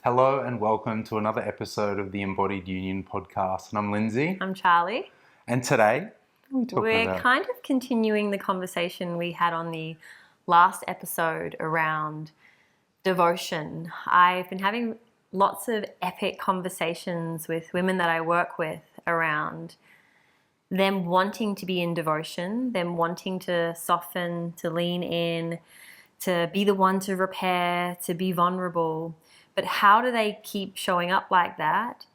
Hello and welcome to another episode of the Embodied Union podcast. And I'm Lindsay. I'm Charlie. And today, what are we talking We're about? kind of continuing the conversation we had on the last episode around devotion. I've been having lots of epic conversations with women that I work with around them wanting to be in devotion, them wanting to soften, to lean in, to be the one to repair, to be vulnerable. But how do they keep showing up like that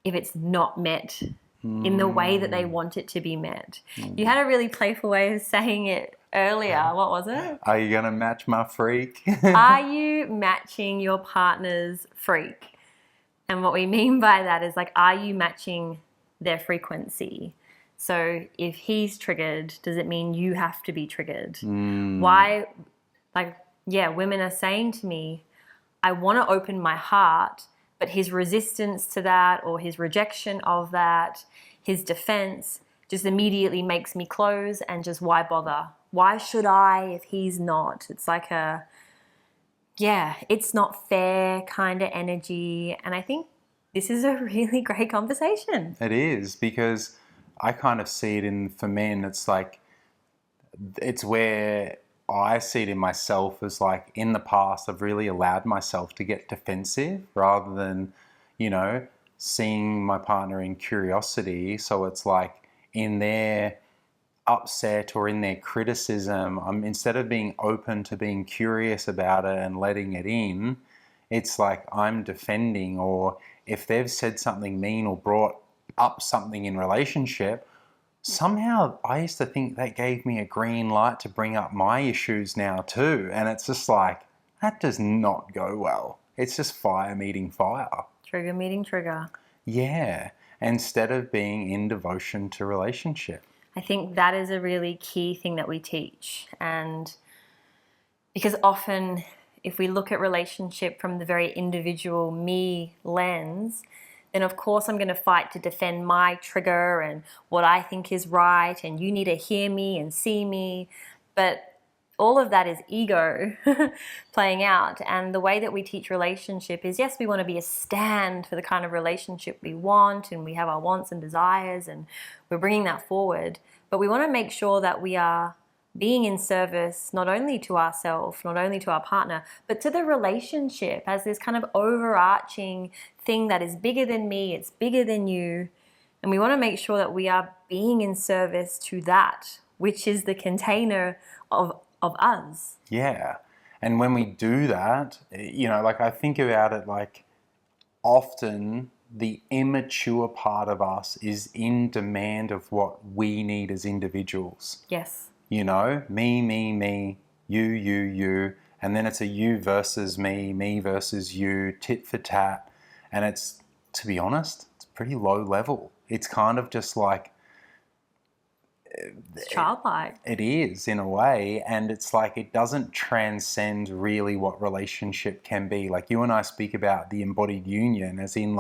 if it's not met in the way that they want it to be met? You had a really playful way of saying it earlier. What was it? Are you going to match my freak? Are you matching your partner's freak? And what we mean by that is are you matching their frequency? So if he's triggered, does it mean you have to be triggered? Why, women are saying to me, I want to open my heart, but his resistance to that or his rejection of that, his defense just immediately makes me close and just why bother? Why should I if he's not? It's it's not fair kind of energy. And I think this is a really great conversation. It is, because I kind of see it for men, it's where I see it in myself as in the past, I've really allowed myself to get defensive rather than, seeing my partner in curiosity. So it's in their upset or in their criticism, instead of being open to being curious about it and letting it in, it's I'm defending, or if they've said something mean or brought up something in relationship, somehow I used to think that gave me a green light to bring up my issues now too. And it's just that does not go well. It's just fire meeting fire. Trigger meeting trigger. Yeah. Instead of being in devotion to relationship. I think that is a really key thing that we teach. And because often if we look at relationship from the very individual me lens, then of course I'm going to fight to defend my trigger and what I think is right, and you need to hear me and see me. But all of that is ego playing out. And the way that we teach relationship is, yes, we want to be a stand for the kind of relationship we want, and we have our wants and desires, and we're bringing that forward. But we want to make sure that we are being in service not only to ourselves, not only to our partner, but to the relationship as this kind of overarching thing that is bigger than me, it's bigger than you. And we want to make sure that we are being in service to that, which is the container of us. Yeah. And when we do that, I think about it often the immature part of us is in demand of what we need as individuals. Yes. Me, you, and then it's a you versus me versus you, tit for tat. And it's, to be honest, it's pretty low level. It's kind of just it's childlike. It is, in a way, and it's it doesn't transcend really what relationship can be. You and I speak about the embodied union as in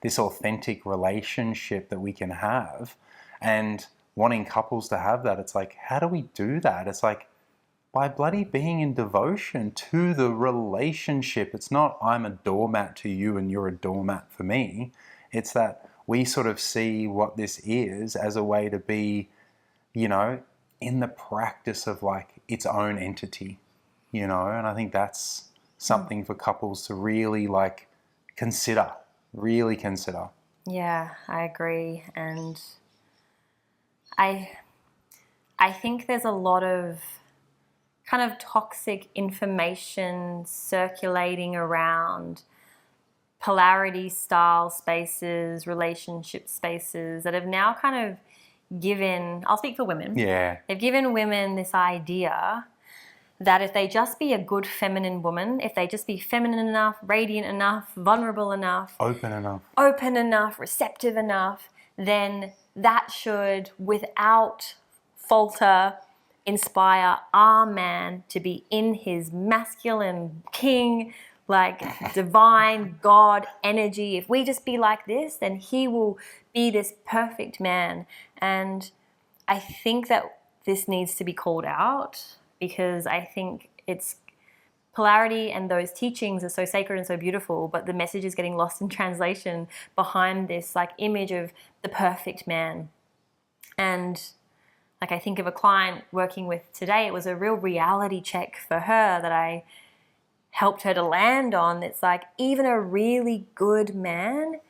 this authentic relationship that we can have, and wanting couples to have that. It's how do we do that? It's by bloody being in devotion to the relationship. It's not I'm a doormat to you and you're a doormat for me. It's that we sort of see what this is as a way to be, in the practice of its own entity, and I think that's something for couples to really consider, really consider. Yeah, I agree. And I think there's a lot of kind of toxic information circulating around polarity style spaces, relationship spaces that have now kind of given, I'll speak for women. Yeah. They've given women this idea that if they just be a good feminine woman, if they just be feminine enough, radiant enough, vulnerable enough, open enough, receptive enough, then that should, without falter, inspire our man to be in his masculine king, divine God energy. If we just be like this, then he will be this perfect man. And I think that this needs to be called out, because I think it's polarity and those teachings are so sacred and so beautiful, but the message is getting lost in translation behind this like image of the perfect man. And like I think of a client working with today, it was a real reality check for her that I helped her to land on. It's like even a really good man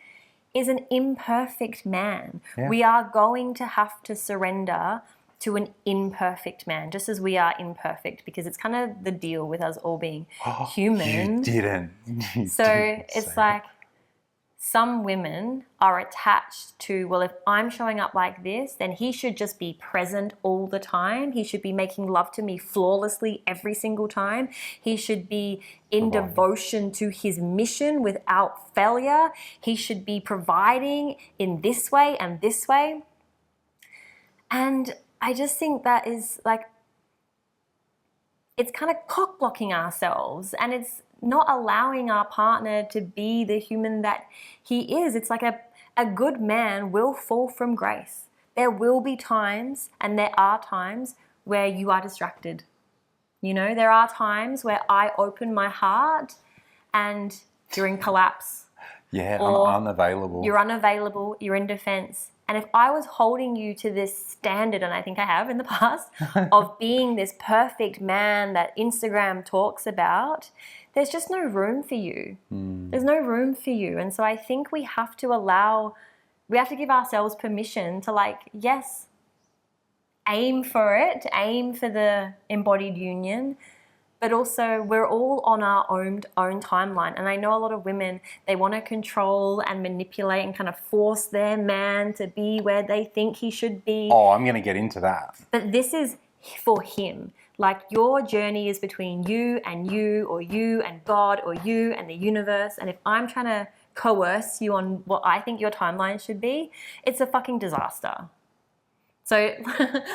is an imperfect man. Yeah. We are going to have to surrender to an imperfect man, just as we are imperfect, because it's kind of the deal with us all being human. You didn't. So it's like some women are attached to, well, if I'm showing up like this, then he should just be present all the time. He should be making love to me flawlessly every single time. He should be in devotion to his mission without failure. He should be providing in this way and this way. And I just think that is like, it's kind of cock blocking ourselves, and it's not allowing our partner to be the human that he is. It's like a good man will fall from grace. There will be times, and there are times where you are distracted. You know, there are times where I open my heart and you're in collapse. Yeah, I'm unavailable. You're unavailable, you're in defense. And if I was holding you to this standard, and I think I have in the past, of being this perfect man that Instagram talks about, there's just no room for you. There's no room for you. And so I think we have to give ourselves permission to, like, yes, aim for it, aim for the embodied union, but also we're all on our own timeline. And I know a lot of women, they want to control and manipulate and kind of force their man to be where they think he should be. Oh, I'm going to get into that. But this is for him. Like, your journey is between you and God, or you and the universe. And if I'm trying to coerce you on what I think your timeline should be, it's a fucking disaster. So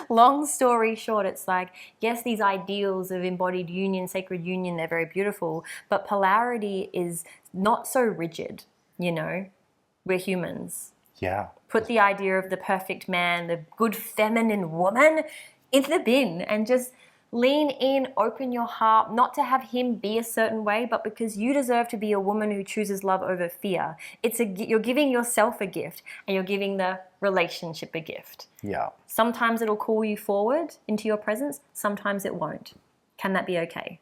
long story short, it's like, yes, these ideals of embodied union, sacred union, they're very beautiful, but polarity is not so rigid, you know? We're humans. Yeah. Put the idea of the perfect man, the good feminine woman in the bin, and just lean in, open your heart, not to have him be a certain way, but because you deserve to be a woman who chooses love over fear. You're giving yourself a gift, and you're giving the relationship a gift. Yeah. Sometimes it'll call you forward into your presence. Sometimes it won't. Can that be okay?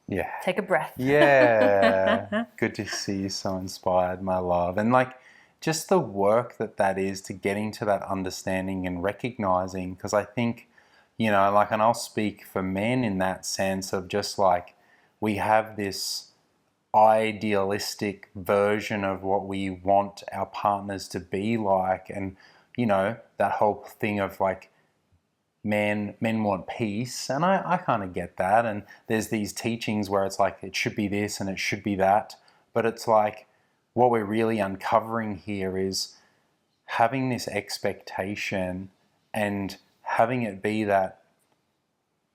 Yeah. Take a breath. Yeah. Good to see you so inspired, my love. And like, just the work that is to getting to that understanding and recognizing, because I think, you know, like, and I'll speak for men in that sense of just like, we have this idealistic version of what we want our partners to be like. And, you know, that whole thing of like, men want peace. And I kind of get that. And there's these teachings where it's like, it should be this and it should be that. But it's like, what we're really uncovering here is having this expectation and having it be that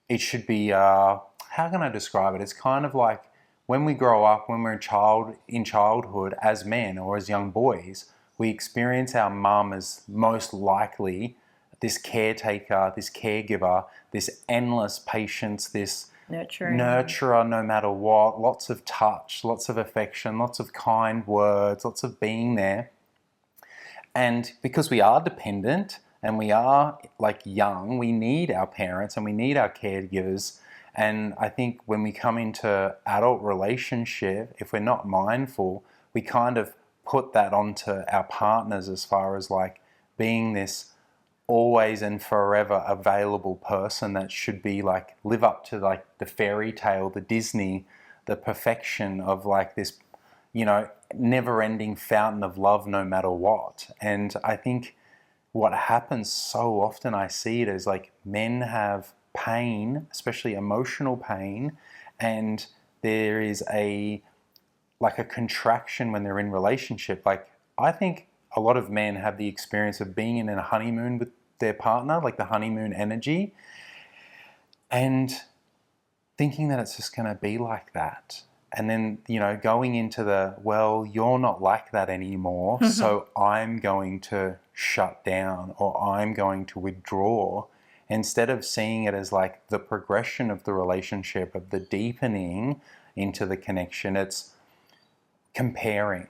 it should be, how can I describe it? It's kind of like when we grow up, when we're in childhood as men or as young boys, we experience our mum as most likely this caretaker, this caregiver, this endless patience, this nurturer no matter what, lots of touch, lots of affection, lots of kind words, lots of being there. And because we are dependent and we are like young, we need our parents and we need our caregivers. And I think when we come into adult relationship, if we're not mindful, we kind of put that onto our partners as far as like being this always and forever available person that should be like, live up to like the fairy tale, the Disney, the perfection of like this, you know, never-ending fountain of love no matter what. And I think what happens so often, I see it as like men have pain, especially emotional pain, and there is a contraction when they're in relationship. Like, I think a lot of men have the experience of being in a honeymoon with their partner, like the honeymoon energy, and thinking that it's just going to be like that. And then, you know, going into the, well, you're not like that anymore, so I'm going to shut down or I'm going to withdraw. instead of seeing it as like the progression of the relationship, of the deepening into the connection, it's comparing.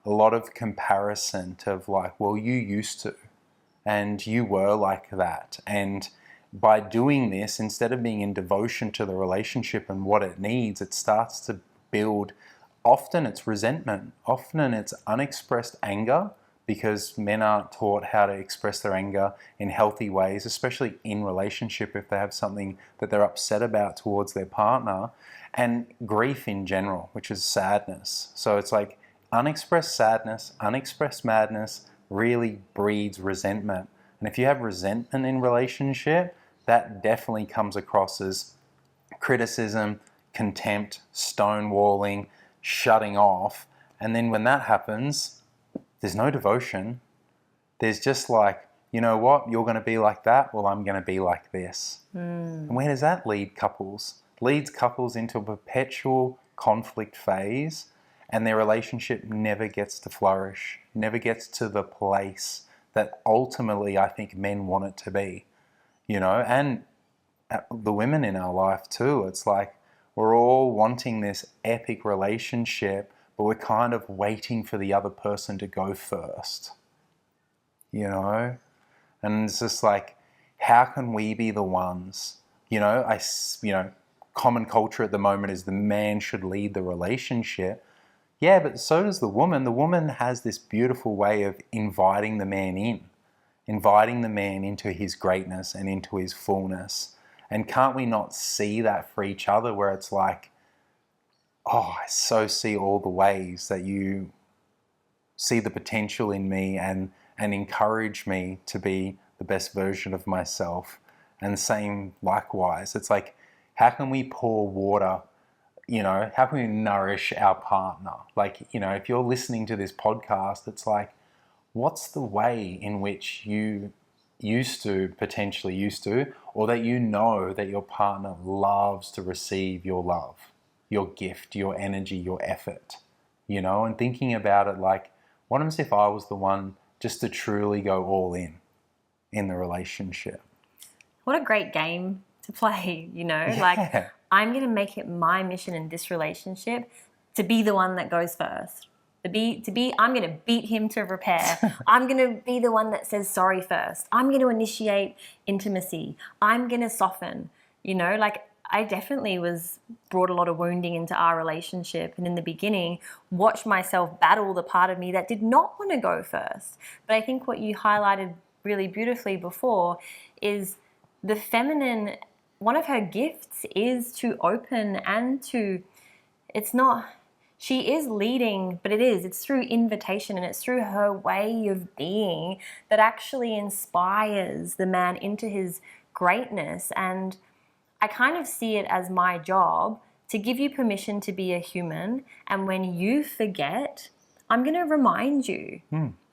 A lot of comparison to like, well, you used to, and you were like that. And by doing this, instead of being in devotion to the relationship and what it needs, it starts to build, often it's resentment, often it's unexpressed anger, because men aren't taught how to express their anger in healthy ways, especially in relationship if they have something that they're upset about towards their partner, and grief in general, which is sadness. So it's like unexpressed sadness, unexpressed madness really breeds resentment. And if you have resentment in relationship, that definitely comes across as criticism, contempt, stonewalling, shutting off. And then when that happens, there's no devotion. There's just like, you know what, you're going to be like that, well, I'm going to be like this. And where does that lead couples? Leads couples into a perpetual conflict phase, and their relationship never gets to flourish, never gets to the place that ultimately I think men want it to be, and the women in our life too. It's like we're all wanting this epic relationship, but we're kind of waiting for the other person to go first, And it's just like, how can we be the ones, common culture at the moment is the man should lead the relationship. Yeah, but so does the woman. The woman has this beautiful way of inviting the man into his greatness and into his fullness. And can't we not see that for each other, where it's like, oh, I so see all the ways that you see the potential in me and encourage me to be the best version of myself. And same likewise. It's like, how can we pour water, how can we nourish our partner? Like, if you're listening to this podcast, it's like, what's the way in which you potentially used to, or that that your partner loves to receive your love, your gift, your energy, your effort, and thinking about it like, what happens if I was the one just to truly go all in the relationship? What a great game to play, Yeah. Like, I'm going to make it my mission in this relationship to be the one that goes first. I'm going to beat him to repair. I'm going to be the one that says sorry first. I'm going to initiate intimacy. I'm going to soften, like, I definitely brought a lot of wounding into our relationship. And in the beginning, watched myself battle the part of me that did not want to go first. But I think what you highlighted really beautifully before is the feminine, one of her gifts is to open and she is leading, but it's through invitation, and it's through her way of being that actually inspires the man into his greatness. And I kind of see it as my job to give you permission to be a human. And when you forget, I'm going to remind you,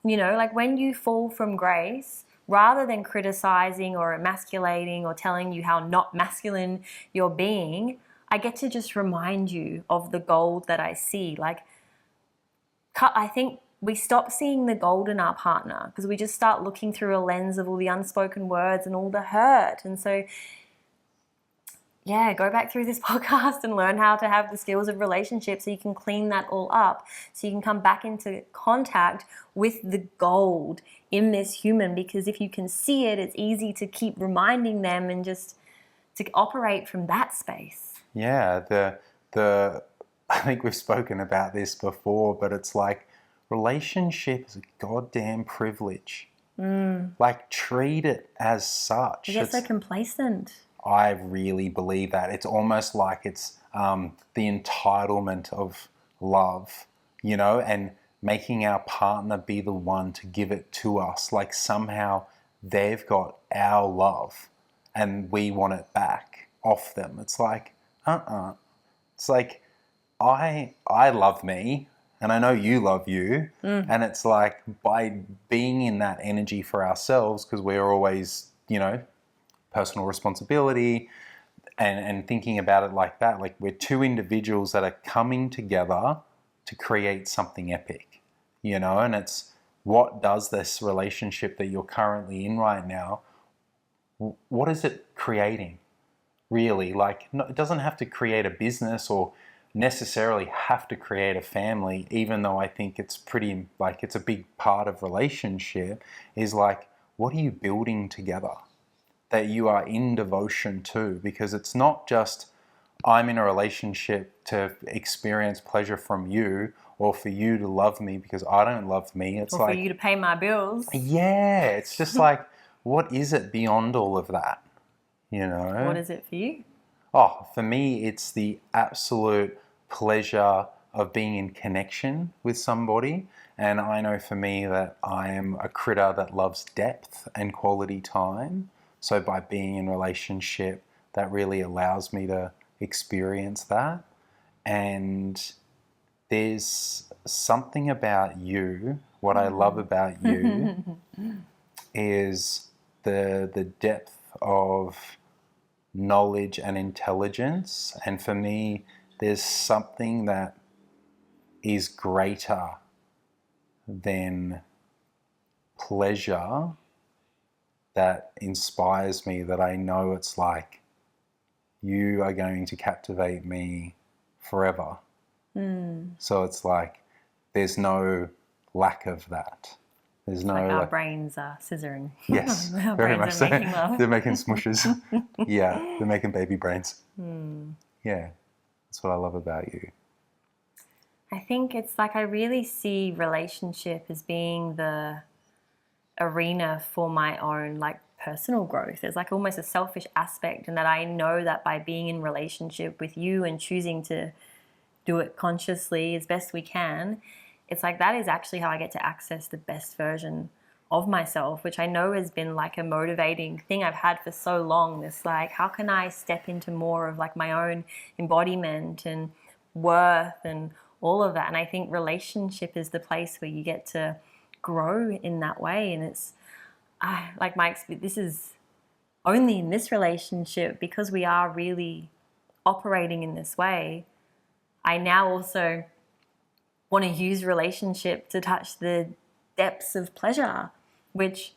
like when you fall from grace, rather than criticizing or emasculating or telling you how not masculine you're being, I get to just remind you of the gold that I see. Like, I think we stop seeing the gold in our partner because we just start looking through a lens of all the unspoken words and all the hurt. And so, yeah, go back through this podcast and learn how to have the skills of relationship so you can clean that all up, so you can come back into contact with the gold in this human. Because if you can see it, it's easy to keep reminding them and just to operate from that space. Yeah, I think we've spoken about this before, but it's like, relationship is a goddamn privilege. Like, treat it as such. We get so complacent. I really believe that. It's almost like it's the entitlement of love, and making our partner be the one to give it to us. Like, somehow they've got our love and we want it back off them. It's like, It's like, I love me, and I know you love you. And it's like, by being in that energy for ourselves, because we're always, personal responsibility and thinking about it like that, like, we're two individuals that are coming together to create something epic, and it's, what does this relationship that you're currently in right now, what is it creating? Really, like, no, it doesn't have to create a business or necessarily have to create a family, even though I think it's pretty, like, it's a big part of relationship, is like, what are you building together that you are in devotion to? Because it's not just I'm in a relationship to experience pleasure from you, or for you to love me because I don't love me. It's Or for like, you to pay my bills. yeah, it's just like, what is it beyond all of that? What is it for you? Oh, for me, it's the absolute pleasure of being in connection with somebody. And I know for me that I am a critter that loves depth and quality time. So by being in relationship, that really allows me to experience that. And there's something about you, what I love about you is the depth of knowledge and intelligence. And for me, there's something that is greater than pleasure that inspires me, that I know it's like, you are going to captivate me forever. So it's like, there's no lack of that. There's no, Like our like, brains are scissoring. yes, Our very brains much are so. making love. They're making smushes. Yeah, they're making baby brains. Yeah, that's what I love about you. I think it's like I really see relationship as being the arena for my own like personal growth. There's like almost a selfish aspect, and that I know that by being in relationship with you and choosing to do it consciously as best we can, it's like that is actually how I get to access the best version of myself, which I know has been like a motivating thing I've had for so long. This like, how can I step into more of like my own embodiment and worth and all of that? And I think relationship is the place where you get to grow in that way. And it's like this is only in this relationship, because we are really operating in this way. I now also want to use relationship to touch the depths of pleasure, which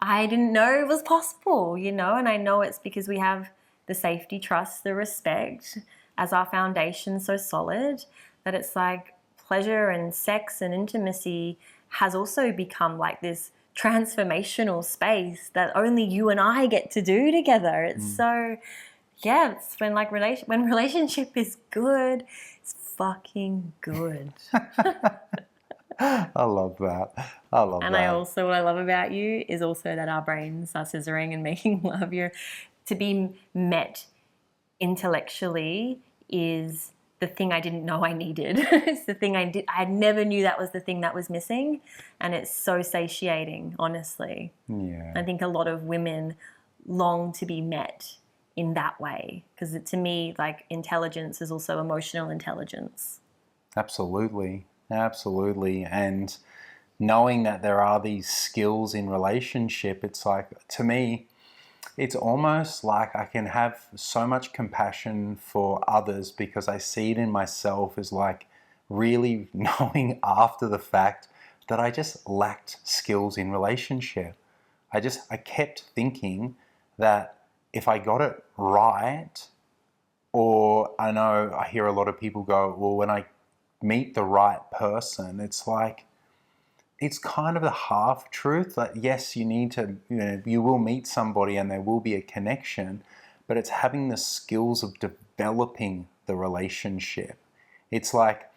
I didn't know was possible, and I know it's because we have the safety, trust, the respect as our foundation so solid that it's like pleasure and sex and intimacy has also become like this transformational space that only you and I get to do together. It's so, yeah, it's when like when relationship is good, it's fucking good. I love that. I love And that. what I love about you is also that our brains are scissoring and making love. To be met intellectually is the thing I didn't know I needed. It's the thing I never knew that was the thing that was missing. And it's so satiating, honestly. Yeah. I think a lot of women long to be met in that way, because to me, like, intelligence is also emotional intelligence. Absolutely. Absolutely. And knowing that there are these skills in relationship, it's like, to me, it's almost like I can have so much compassion for others because I see it in myself as like really knowing after the fact that I just lacked skills in relationship. I kept thinking that if I got it right, or I know I hear a lot of people go, well, when I meet the right person, it's like, it's kind of the half truth that yes, you need to, you will meet somebody and there will be a connection, but it's having the skills of developing the relationship. It's like,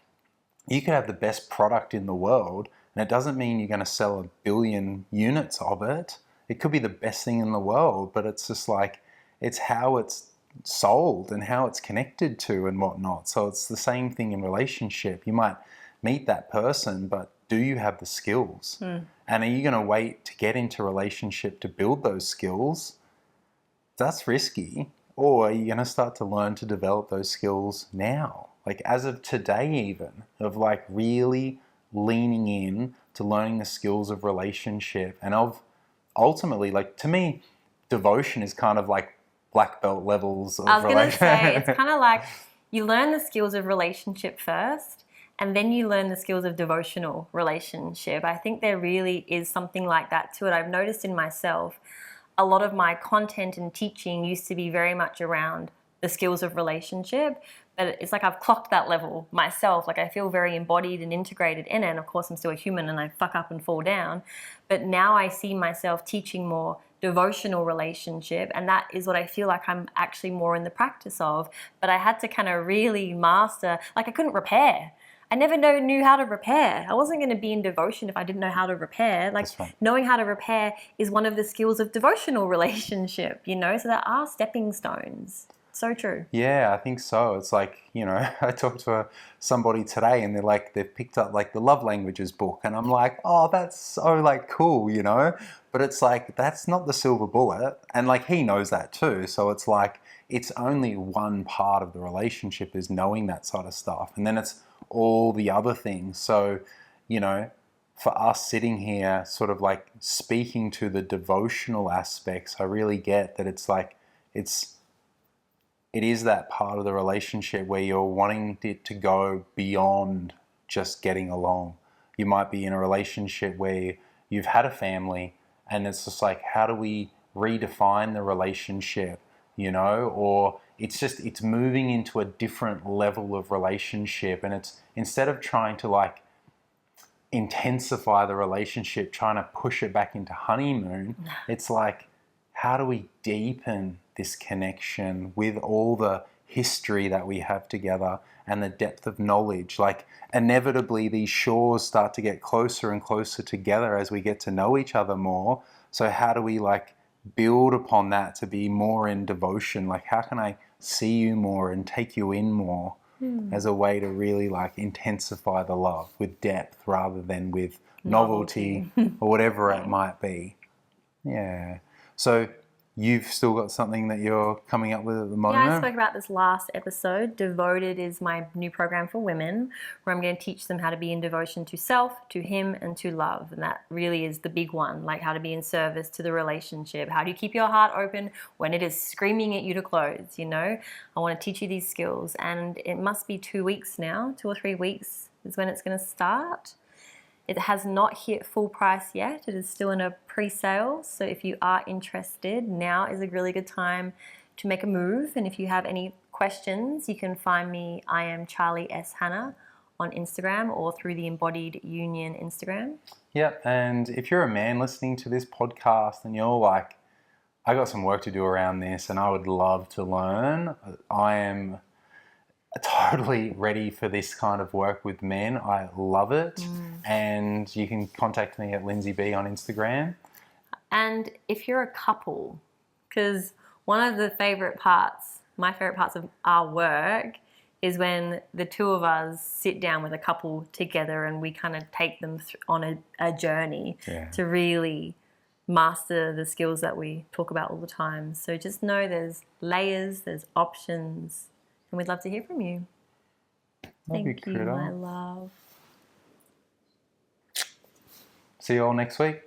you could have the best product in the world and it doesn't mean you're going to sell 1 billion units of it. It could be the best thing in the world, but it's just like, it's how it's sold and how it's connected to and whatnot. So it's the same thing in relationship. You might meet that person, but do you have the skills? And are you going to wait to get into a relationship to build those skills? That's risky. Or are you going to start to learn to develop those skills now? Like as of today even, of like really leaning in to learning the skills of relationship and of ultimately, like to me, devotion is kind of like black belt levels of I was going to say, it's relationship. kind of like you learn the skills of relationship first, and then you learn the skills of devotional relationship. I think there really is something like that to it. I've noticed in myself, a lot of my content and teaching used to be very much around the skills of relationship, but it's like I've clocked that level myself. Like I feel very embodied and integrated in it. And of course I'm still a human and I fuck up and fall down. But now I see myself teaching more devotional relationship, and that is what I feel like I'm actually more in the practice of. But I had to kind of really master, like I couldn't repair. I never knew how to repair. I wasn't going to be in devotion if I didn't know how to repair. Like That's right. knowing how to repair is one of the skills of devotional relationship, you know? So there are stepping stones. So true. Yeah, I think so. It's like, you know, I talked to somebody today and they're like, they've picked up like the love languages book. And I'm like, oh, that's so like cool, you know? But it's like, that's not the silver bullet. And like, he knows that too. So it's like, it's only one part of the relationship is knowing that sort of stuff. And then it's all the other things. So, you know, for us sitting here, sort of like speaking to the devotional aspects, I really get that it's like, it is that part of the relationship where you're wanting it to go beyond just getting along. You might be in a relationship where you've had a family and it's just like, how do we redefine the relationship, you know? Or it's moving into a different level of relationship, and it's instead of trying to like intensify the relationship, trying to push it back into honeymoon, it's like, how do we deepen this connection with all the history that we have together and the depth of knowledge? Like inevitably these shores start to get closer and closer together as we get to know each other more. So how do we like build upon that to be more in devotion? Like how can I see you more and take you in more as a way to really like intensify the love with depth rather than with novelty or whatever it might be. Yeah. So you've still got something that you're coming up with at the moment? Yeah, I spoke about this last episode. Devoted is my new program for women, where I'm going to teach them how to be in devotion to self, to him, and to love. And that really is the big one, like how to be in service to the relationship. How do you keep your heart open when it is screaming at you to close, you know? I want to teach you these skills. And it must be 2 weeks now, 2 or 3 weeks is when it's going to start. It has not hit full price yet. It is still in a pre-sale. So if you are interested, now is a really good time to make a move. And if you have any questions, you can find me. I am Charlie S. Hannah on Instagram or through the Embodied Union Instagram. Yep. And if you're a man listening to this podcast and you're like, I got some work to do around this and I would love to learn, I am totally ready for this kind of work with men. I love it. And you can contact me at Lindsay B on Instagram. And if you're a couple, because one of the my favorite parts of our work is when the two of us sit down with a couple together and we kind of take them on a journey to really master the skills that we talk about all the time. So just know there's layers, there's options, and we'd love to hear from you. Thank you, my love. See you all next week.